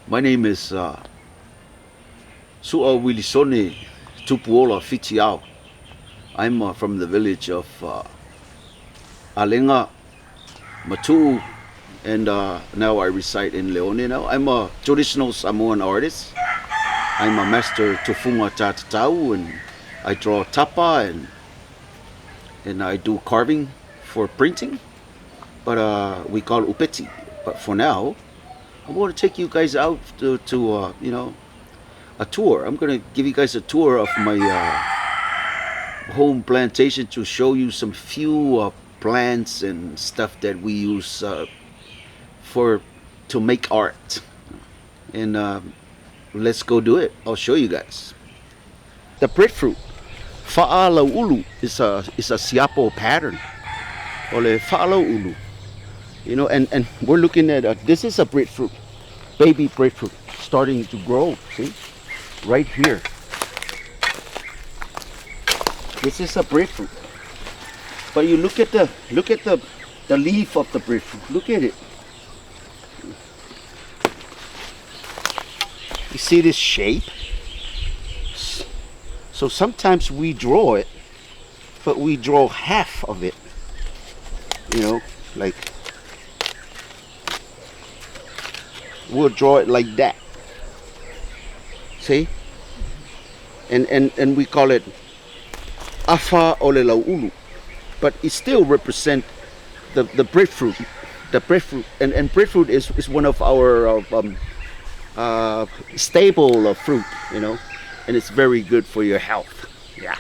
My name is Su'a Uilisone Fitiao. I'm from the village of Alenga, Matu, and now I reside in Leone now. I'm a traditional Samoan artist. I'm a master Tufunga Tatatau, and I draw Tapa, and I do carving for printing, but we call upeti. But for now, I'm going to take you guys out to a tour. I'm going to give you guys a tour of my home plantation to show you some few plants and stuff that we use to make art. And let's go do it. I'll show you guys. The breadfruit, fa'alaulu, is a siapo pattern. Ole fa'alaulu. And we're looking at this is a breadfruit, baby breadfruit, starting to grow. See, right here. This is a breadfruit. But you look at the leaf of the breadfruit. Look at it. You see this shape? So sometimes we draw it, but we draw half of it. Like. We'll draw it like that. See? And we call it afa olelaulu. But it still represents the breadfruit. The breadfruit. And breadfruit is one of our staple fruit, and it's very good for your health. Yeah.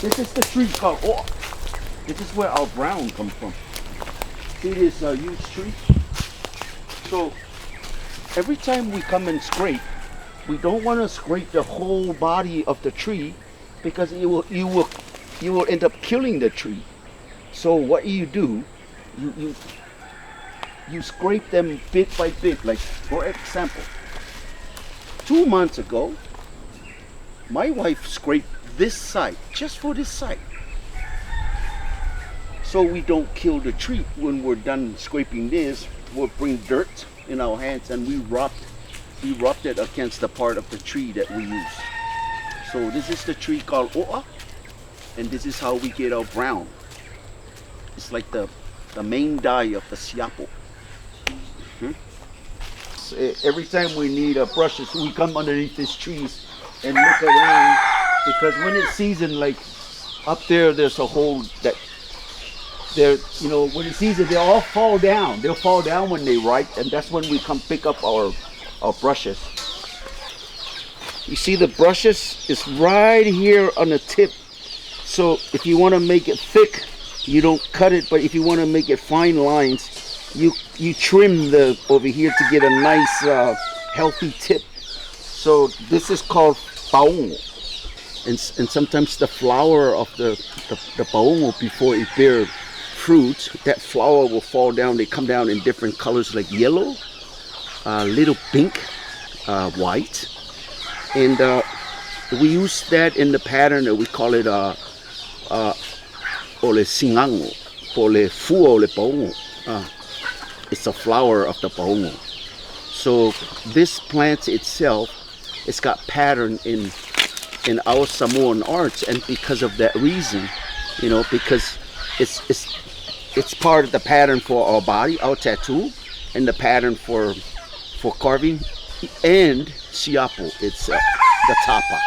This is the tree called This is where our brown comes from. See this huge tree? So every time we come and scrape, we don't want to scrape the whole body of the tree because you will end up killing the tree. So what you do, you scrape them bit by bit. Like for example, 2 months ago, my wife scraped this side, just for this side, so we don't kill the tree. When we're done scraping this, we'll bring dirt in our hands and we rubbed it against the part of the tree that we use. So this is the tree called O'a, and this is how we get our brown. It's like the main dye of the siapo. Every time we need brushes, we come underneath these trees and look around, because when it's season, like up there's a hole that when it's season, they all fall down. They'll fall down when they ripe, and that's when we come pick up our brushes. You see the brushes is right here on the tip. So if you want to make it thick, you don't cut it, but if you want to make it fine lines, you trim over here to get a nice healthy tip. So this is called paungo. And sometimes the flower of the paungo, before it bears fruit, that flower will fall down. They come down in different colors, like yellow, little pink, white, and we use that in the pattern that we call it ole singango, ole fu ole paungo. It's a flower of the paungo. So this plant itself, it's got pattern in our Samoan arts, and because of that reason, because it's part of the pattern for our body, our tattoo, and the pattern for carving, and siapo, it's the tapa.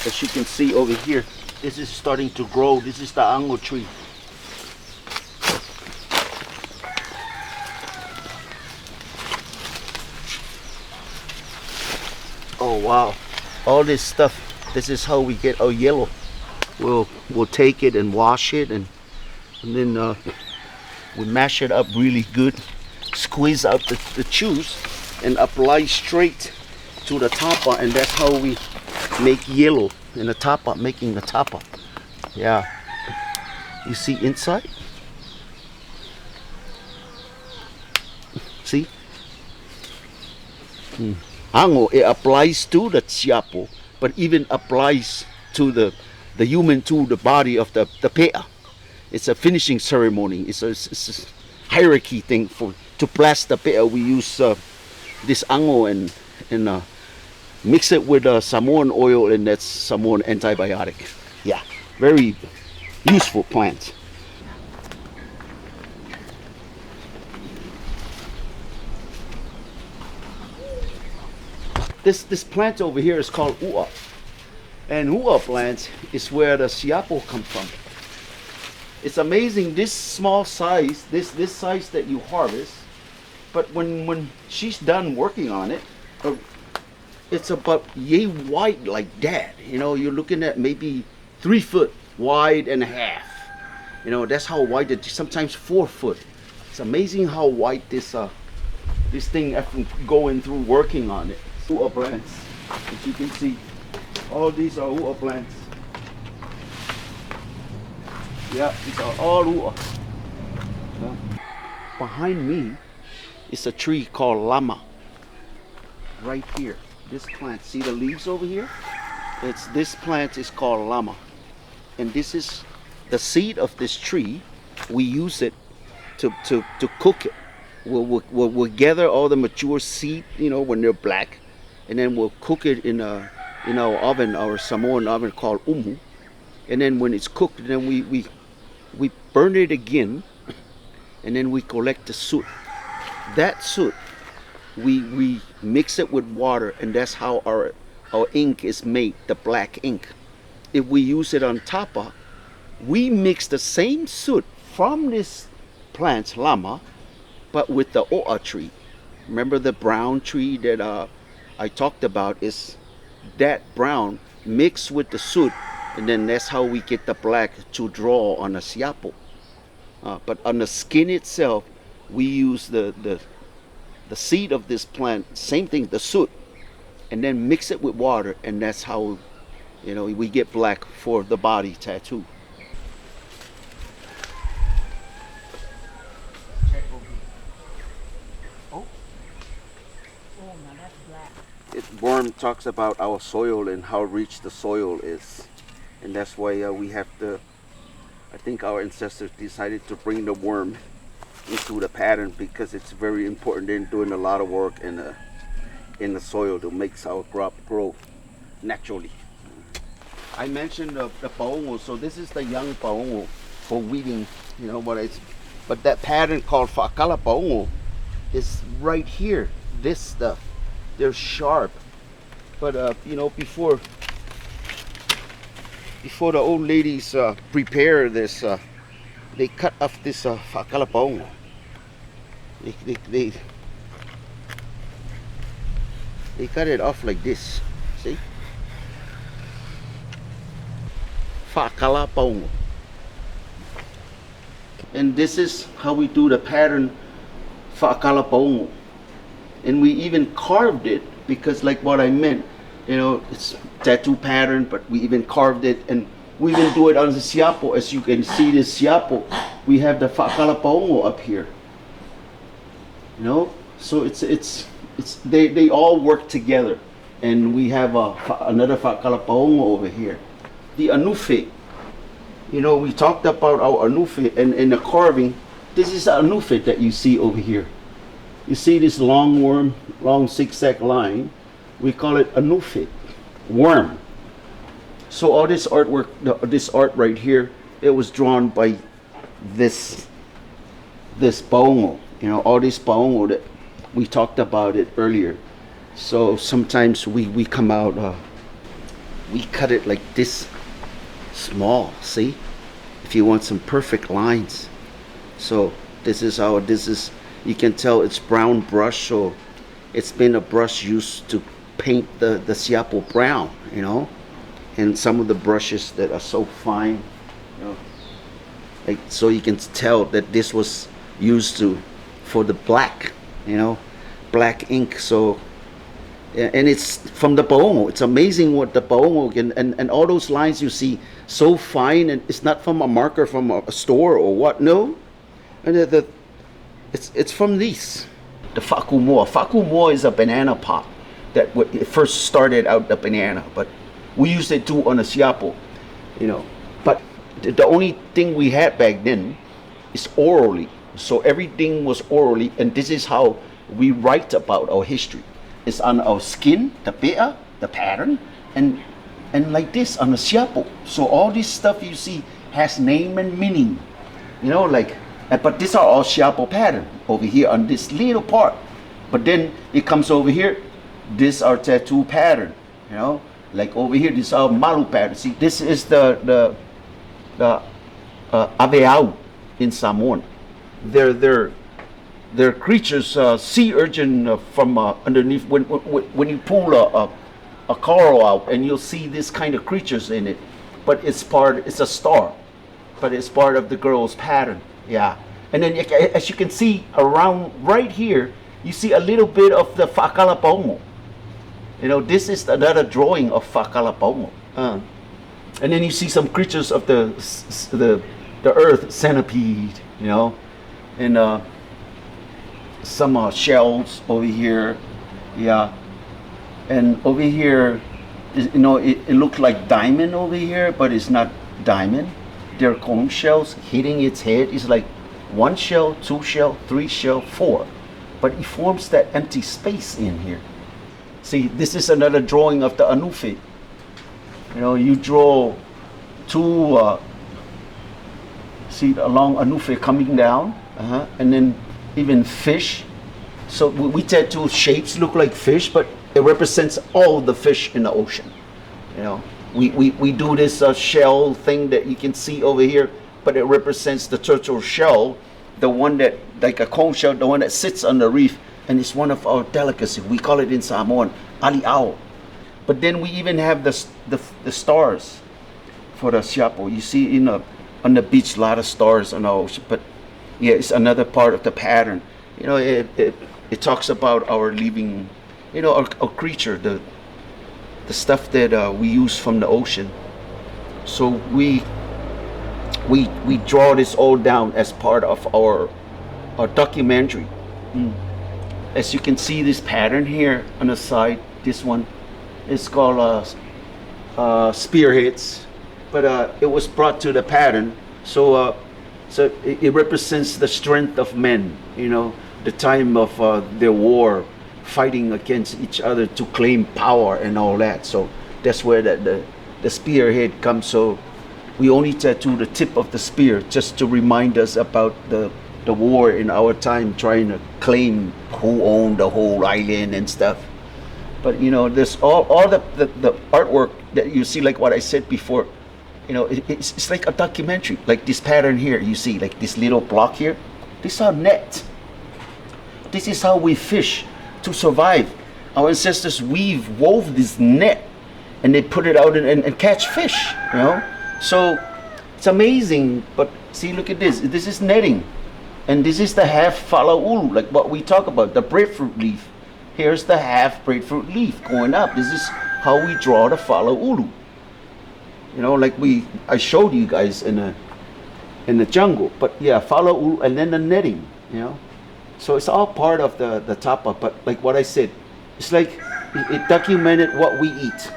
As you can see over here, this is starting to grow. This is the ango tree. Oh wow, all this stuff, this is how we get our yellow. We'll take it and wash it, and then we mash it up really good, squeeze out the juice, and apply straight to the tapa, and that's how we make yellow in the tapa, making the tapa. Yeah, you see inside? See? Ango, it applies to the siapo, but even applies to the human, to the body of the pea. It's a finishing ceremony. hierarchy thing to blast the pe'a. We use this ango and mix it with Samoan oil, and that's Samoan antibiotic. Yeah, very useful plant. This plant over here is called U'a. And U'a plant is where the siapo comes from. It's amazing, this small size, this size that you harvest, but when she's done working on it, it's about yay wide like that. You know, you're looking at maybe 3 foot wide and a half. You know, that's how wide it is, sometimes 4 foot. It's amazing how wide this thing after going through working on it. U'a plants, as you can see, all these are U'a plants. Yeah, these are all U'a. Yeah. Behind me is a tree called lama. Right here, this plant. See the leaves over here? This plant is called lama, and this is the seed of this tree. We use it to cook it. We'll gather all the mature seed, you know, when they're black, and then we'll cook it in our oven, our Samoan oven called umu. And then when it's cooked, then we burn it again, and then we collect the soot. That soot, we mix it with water, and that's how our ink is made, the black ink. If we use it on Tapa, we mix the same soot from this plant, lama, but with the O'a tree. Remember the brown tree that I talked about? Is that brown mixed with the soot, and then that's how we get the black to draw on a siapo. But on the skin itself, we use the seed of this plant, same thing, the soot, and then mix it with water, and that's how, you know, we get black for the body tattoo. Worm talks about our soil and how rich the soil is, and that's why we have to, I think our ancestors decided to bring the worm into the pattern, because it's very important in doing a lot of work in the soil to make our crop grow naturally. I mentioned the paongo, so this is the young paongo for weeding, you know, but that pattern called whakala paongo is right here, this stuff. They're sharp, but you know, before the old ladies prepare this, they cut off this whakala paongo. They cut it off like this. See, whakala paongo. And this is how we do the pattern whakala paongo. And we even carved it, because like what I meant, you know, it's tattoo pattern, but we even carved it, and we even do it on the siapo. As you can see, this siapo, we have the whakala paongo up here. You know, so they all work together, and we have another whakala paongo over here. The anufe, you know, we talked about our anufe, and in the carving, this is the anufe that you see over here. You see this long worm, long zigzag line, we call it anufe, worm. So all this artwork, this art right here, it was drawn by this paongo. You know, all this paongo that we talked about it earlier. So sometimes we come out, we cut it like this small, see? If you want some perfect lines. So this is how, you can tell it's brown brush, so it's been a brush used to paint the siapo brown, you know. And some of the brushes that are so fine, you know, like, so you can tell that this was used for the black, you know, black ink. So, and it's from the paongo. It's amazing what the paongo can, and all those lines you see so fine, and it's not from a marker from a store or what, no. And it's from these. The fakumoa. Fakumoa is a banana pot that it first started out the banana, but we used it too on a siapo, you know. But the only thing we had back then is orally. So everything was orally, and this is how we write about our history. It's on our skin, the pea, the pattern, and like this on the siapo. So all this stuff you see has name and meaning, you know, like, but these are all siapo pattern over here on this little part. But then it comes over here, this are tattoo pattern, you know, like over here, this are malu pattern. See, this is the aveau in Samoan. They're creatures, sea urchin from underneath. When you pull a coral out, and you'll see this kind of creatures in it, but it's a star, but it's part of the girl's pattern. Yeah, and then as you can see around right here, you see a little bit of the whakalapomo. You know, this is another drawing of whakalapomo. And then you see some creatures of the earth, centipede, you know, and some shells over here. Yeah, and over here, you know, it looks like diamond over here, but it's not diamond. They're conch shells hitting its head. It's like 1 shell, 2 shell, 3 shell, 4. But it forms that empty space in here. See, this is another drawing of the anufi. You know, you draw 2, see along anufi coming down, and then even fish. So we tattoo shapes look like fish, but it represents all the fish in the ocean. You know, we do this shell thing that you can see over here, but it represents the turtle shell, the one that, like a conch shell, the one that sits on the reef, and it's one of our delicacies. We call it in Samoan aliao. But then we even have the stars for the siapo. You see on the beach a lot of stars on the ocean, but yeah, it's another part of the pattern. You know, it talks about our living, you know, our creature, the stuff that we use from the ocean. So we draw this all down as part of our documentary. As you can see, this pattern here on the side, this one is called spearheads, but it was brought to the pattern. So it represents the strength of men, you know, the time of their war, fighting against each other to claim power and all that. So that's where the spearhead comes. So we only tattoo the tip of the spear just to remind us about the war in our time, trying to claim who owned the whole island and stuff. But you know, there's all the artwork that you see, like what I said before. You know, it's like a documentary. Like this pattern here, you see, like this little block here. This is our net. This is how we fish to survive. Our ancestors wove this net, and they put it out and catch fish. You know, so it's amazing. But see, look at this. This is netting, and this is the half falaulu, like what we talk about, the breadfruit leaf. Here's the half breadfruit leaf going up. This is how we draw the falaulu. You know, like I showed you guys in the jungle. But yeah, falaulu, and then the netting. You know, so it's all part of the tapa. But like what I said, it's like it documented what we eat.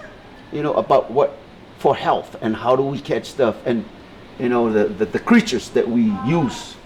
You know, about what for health and how do we catch stuff, and you know the creatures that we use